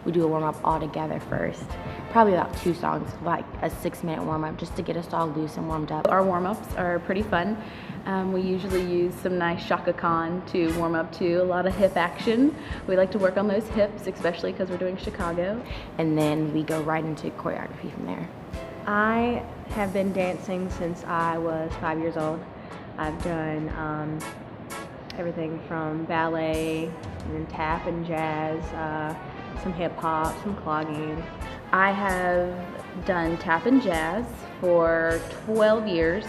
We do a warm-up all together first. Probably about 2 songs, like a 6-minute warm-up, just to get us all loose and warmed up. Our warm-ups are pretty fun. We usually use some nice Shaka Khan to warm up to, a lot of hip action. We like to work on those hips, especially because we're doing Chicago. And then we go right into choreography from there. I have been dancing since I was 5 years old. I've done everything from ballet and then tap and jazz, some hip hop, some clogging. I have done tap and jazz for 12 years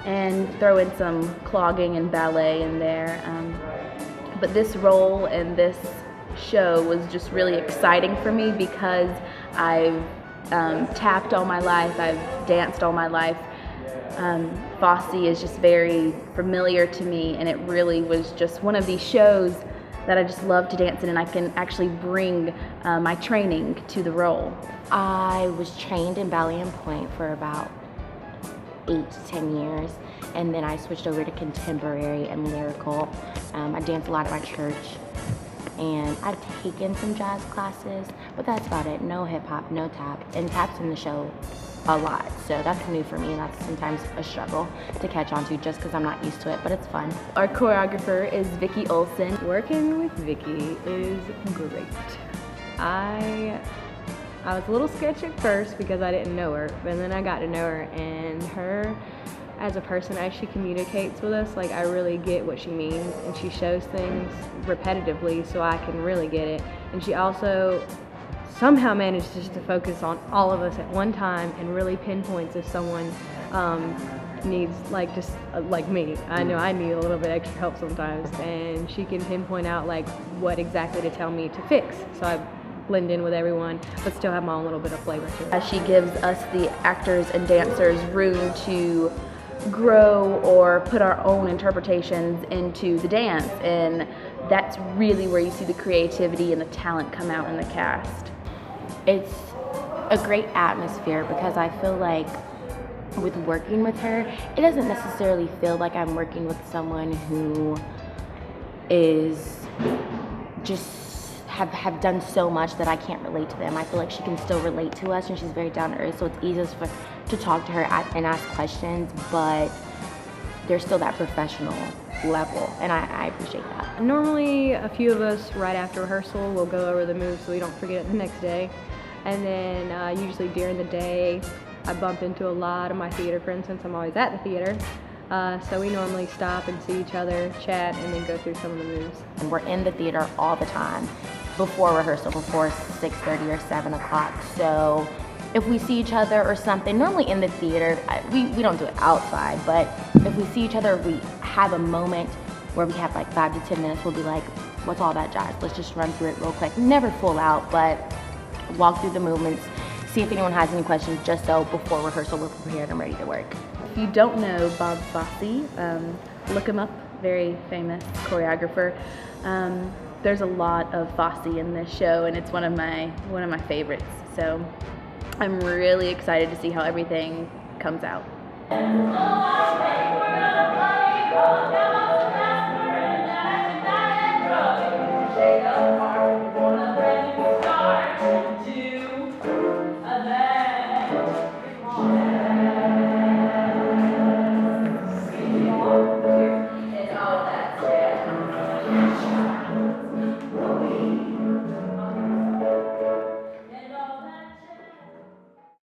and throw in some clogging and ballet in there. But this role and this show was just really exciting for me because I've tapped all my life, I've danced all my life. Fosse is just very familiar to me, and it really was just one of these shows that I just love to dance in, and I can actually bring my training to the role. I was trained in ballet and pointe for about 8 to 10 years, and then I switched over to contemporary and lyrical. I dance a lot at my church, and I've taken some jazz classes, but that's about it. No hip hop, no tap, and tap's in the show a lot, so that's new for me, and that's sometimes a struggle to catch on to just because I'm not used to it, but it's fun. Our choreographer is Vicki Olsen. Working with Vicki is great. I was a little sketchy at first because I didn't know her, but then I got to know her, and her as a person, as she communicates with us, like I really get what she means, and she shows things repetitively so I can really get it. And she also somehow manages just to focus on all of us at one time and really pinpoints if someone needs, like, just like me. I know I need a little bit extra help sometimes, and she can pinpoint out like what exactly to tell me to fix, so I blend in with everyone but still have my own little bit of flavor to it. She gives us, the actors and dancers, room to grow or put our own interpretations into the dance, and that's really where you see the creativity and the talent come out in the cast. It's a great atmosphere because I feel like with working with her, it doesn't necessarily feel like I'm working with someone who is just have done so much that I can't relate to them. I feel like she can still relate to us, and she's very down to earth, so it's easiest to talk to her and ask questions, but there's still that professional level, and I appreciate that. Normally, a few of us right after rehearsal will go over the moves so we don't forget it the next day. And then usually during the day, I bump into a lot of my theater friends since I'm always at the theater. So we normally stop and see each other, chat, and then go through some of the moves. And we're in the theater all the time before rehearsal, before 6:30 or 7 o'clock. So if we see each other or something, normally in the theater, we don't do it outside, but if we see each other, we have a moment where we have like 5 to 10 minutes, we'll be like, what's all that jazz? Let's just run through it real quick. Never full out, but walk through the movements, see if anyone has any questions, just so before rehearsal we're prepared and ready to work. If you don't know Bob Fosse, look him up, very famous choreographer. There's a lot of Fosse in this show, and it's one of my favorites. So I'm really excited to see how everything comes out.